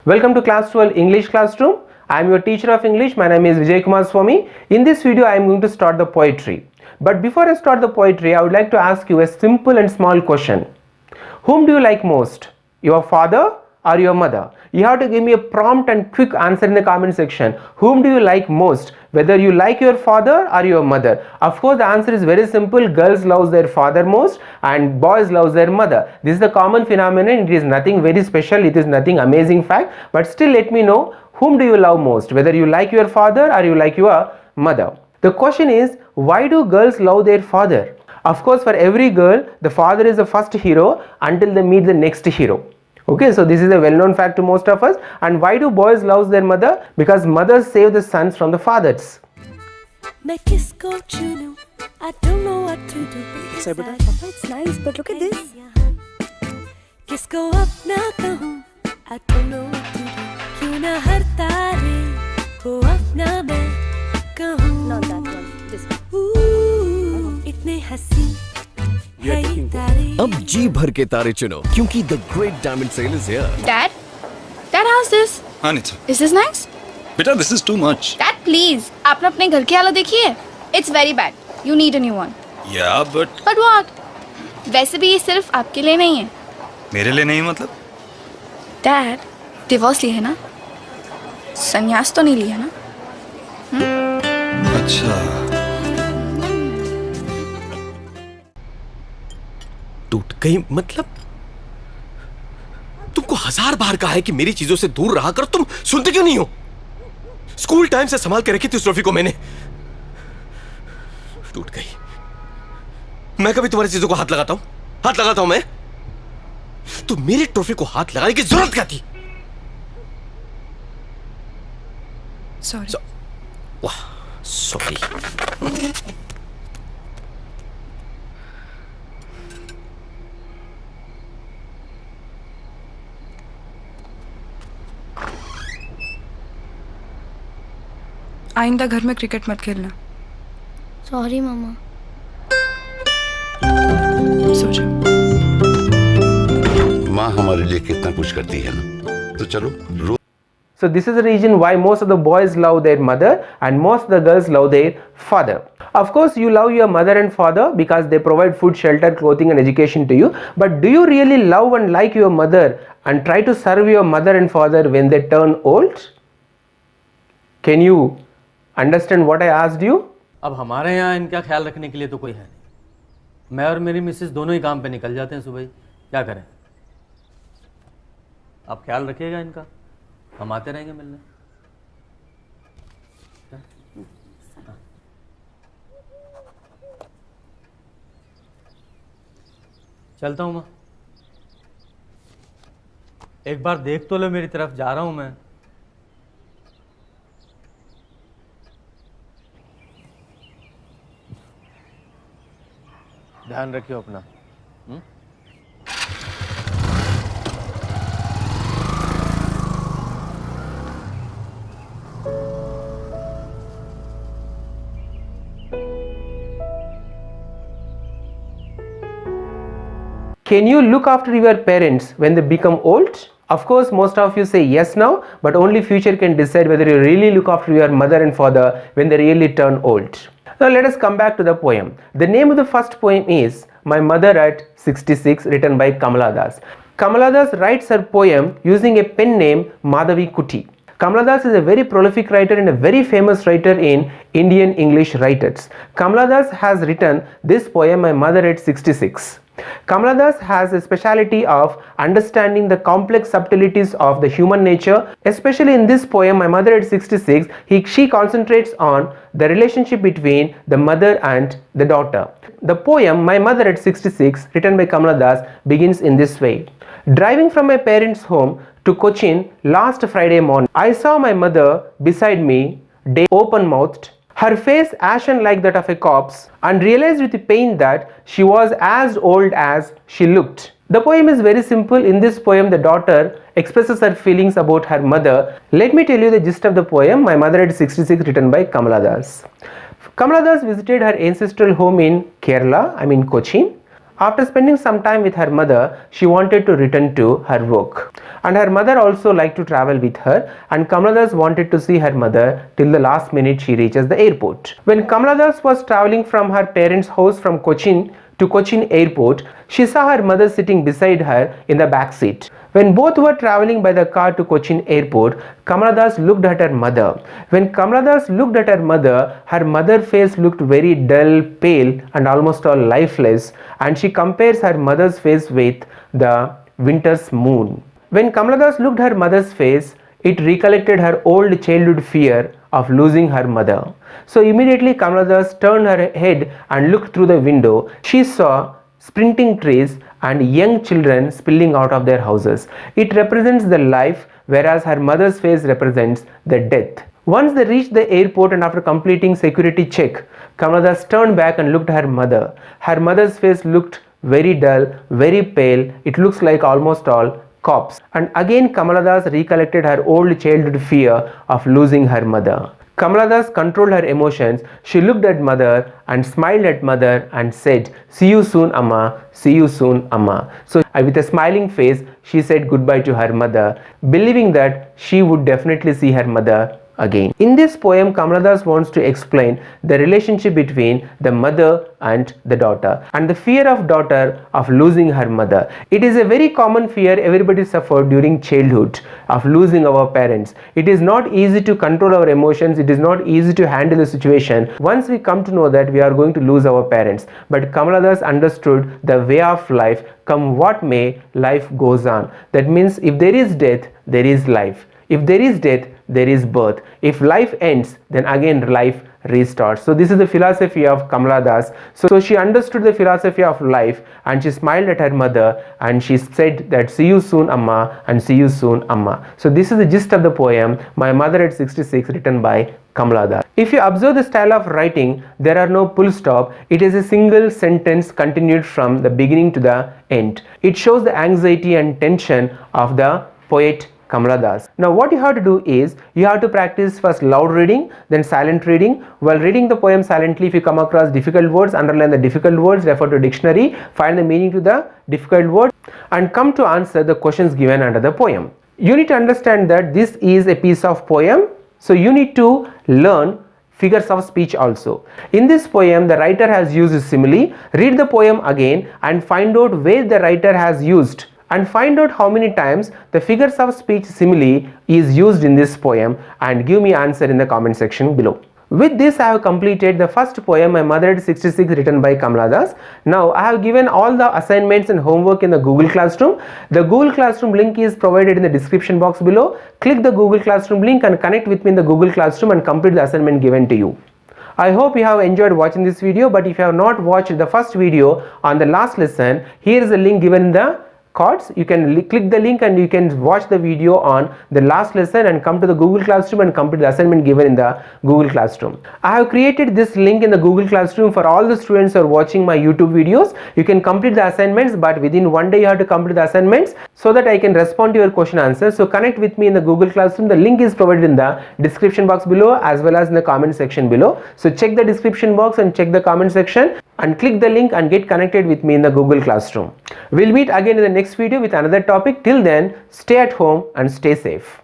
Welcome to class 12 English classroom. I am your teacher of English. My name is Vijay Swamy. In this video I am going to start the poetry. But before I start the poetry, I would like to ask you a simple and small question. Whom do you like most? Your father or your mother? You have to give me a prompt and quick answer in the comment section. Whom do you like most? Whether you like your father or your mother. Of course the answer is very simple. Girls love their father most and boys love their mother. This is the common phenomenon. It is nothing very special. It is nothing amazing fact. But still let me know, whom do you love most? Whether you like your father or you like your mother. The question is, why do girls love their father? Of course for every girl the father is the first hero until they meet the next hero. Okay, so this is a well-known fact to most of us. And why do boys love their mother? Because mothers save the sons from the fathers. It's nice, but look at this. Not that one, this one. अब जी भर के तारे चुनो क्योंकि the great diamond sale is here. Dad, how's this? Anita, Is this nice? beta, this is too much. Dad, please. आपने अपने घर की हालत देखी है? It's very bad. You need a new one. Yeah, but But what? वैसे भी ये सिर्फ आपके लिए नहीं है. मेरे लिए नहीं मतलब? Dad, डिवोर्स लिया है ना? संन्यास तो नहीं लिया ना? अच्छा. टूट गई मतलब? तुमको 1000 बार कहा है कि मेरी चीजों से दूर रहा कर, तुम सुनते क्यों नहीं हो? स्कूल टाइम से संभाल के रखी थी उस ट्रॉफी को मैंने. टूट गई. मैं कभी तुम्हारी चीजों को हाथ लगाता हूं? हाथ लगाता हूं मैं? तो मेरी ट्रॉफी को हाथ लगाने की जरूरत क्या थी? Sorry. वाह, सॉरी. आइंदा घर में क्रिकेट मत खेलना. सॉरी मामा. सो जाओ. माँ हमारे लिए कितना कुछ करती है ना, तो चलो. So this is the reason why most of the boys love their mother and most of the girls love their father. Of course you love your mother and father because they provide food, shelter, clothing and education to you. But do you really love and like your mother and try to serve your mother and father when they turn old? Can you understand what I asked you? अब हमारे यहाँ इनका ख्याल रखने के लिए तो कोई है नहीं. मैं और मेरी मिसेस दोनों ही काम पे निकल जाते हैं सुबह ही. क्या करें? आप ख्याल रखिएगा इनका. हम आते रहेंगे मिलने. चलता हूँ मैं. एक बार देख तो लो मेरी तरफ. जा रहा हूँ मैं. ध्यान रखियो अपना. Can you look after your parents when they become old? Of course most of you say yes now, but only future can decide whether you really look after your mother and father when they really turn old. Now let us come back to the poem. The name of the first poem is My Mother at 66, written by Kamala. Kamala writes her poem using a pen name Madhavikutty. Kamala is a very prolific writer and a very famous writer in Indian English writers. Kamala has written this poem My Mother at 66. Kamala has a speciality of understanding the complex subtleties of the human nature. Especially in this poem My Mother at 66, she concentrates on the relationship between the mother and the daughter. The poem My Mother at 66, written by Kamala, begins in this way. Driving from my parents' home to Cochin last Friday morning, I saw my mother beside me, open-mouthed, her face ashen like that of a corpse, and realized with pain that she was as old as she looked. The poem is very simple. In this poem, the daughter expresses her feelings about her mother. Let me tell you the gist of the poem, My Mother at 66, written by Kamala. Kamala visited her ancestral home in Kerala, Cochin. After spending some time with her mother, she wanted to return to her work. And her mother also liked to travel with her, and Kamala Das wanted to see her mother till the last minute she reaches the airport. When Kamala Das was traveling from her parents' house from Cochin to Cochin airport, she saw her mother sitting beside her in the back seat. When both were traveling by the car to Cochin airport, Kamala Das looked at her mother. When Kamala Das looked at her mother's face looked very dull, pale and almost all lifeless, and she compares her mother's face with the winter's moon. When Kamala Das looked at her mother's face, it recollected her old childhood fear of losing her mother. So immediately Kamala Das turned her head and looked through the window. She saw sprinting trees and young children spilling out of their houses. It represents the life, whereas her mother's face represents the death. Once they reached the airport and after completing security check, Kamala Das turned back and looked at her mother. Her mother's face looked very dull, very pale. It looks like almost all corpse. And again Kamala Das recollected her old childhood fear of losing her mother. Kamala Das controlled her emotions. She looked at mother and smiled at mother and said, "See you soon, Amma. See you soon, Amma." So with a smiling face, she said goodbye to her mother, believing that she would definitely see her mother again. In this poem, Kamala Das wants to explain the relationship between the mother and the daughter and the fear of daughter of losing her mother. It is a very common fear everybody suffered during childhood of losing our parents. It is not easy to control our emotions. It is not easy to handle the situation once we come to know that we are going to lose our parents. But Kamala Das understood the way of life. Come what may, life goes on. That means if there is death, there is life. If there is death, there is birth. If life ends, then again life restarts. So this is the philosophy of Kamala Das. So she understood the philosophy of life and she smiled at her mother and she said that "See you soon, Amma," and "See you soon, Amma." So this is the gist of the poem, My Mother at 66, written by Kamala Das. If you observe the style of writing, there are no full stop. It is a single sentence continued from the beginning to the end. It shows the anxiety and tension of the poet Kamala Das. Now what you have to do is, you have to practice first loud reading, then silent reading. While reading the poem silently, if you come across difficult words, underline the difficult words, refer to dictionary, find the meaning to the difficult word and come to answer the questions given under the poem. You need to understand that this is a piece of poem, so you need to learn figures of speech also. In this poem, the writer has used simile. Read the poem again and find out where the writer has used and find out how many times the figures of speech simile is used in this poem and give me answer in the comment section below. With this, I have completed the first poem, My Mother at 66, written by Kamala Das. Now I have given all the assignments and homework in the Google Classroom. The Google Classroom link is provided in the description box below. Click the Google Classroom link and connect with me in the Google Classroom and complete the assignment given to you. I hope you have enjoyed watching this video, but if you have not watched the first video on the last lesson, here is a link given in the cards. You can click the link and you can watch the video on the last lesson and come to the Google Classroom and complete the assignment given in the Google Classroom. I have created this link in the Google Classroom for all the students who are watching my YouTube videos. You can complete the assignments, but within one day you have to complete the assignments so that I can respond to your question answers. So connect with me in the Google Classroom. The link is provided in the description box below as well as in the comment section below. So check the description box and check the comment section and click the link and get connected with me in the Google Classroom. We'll meet again in the next video with another topic. Till then, stay at home and stay safe.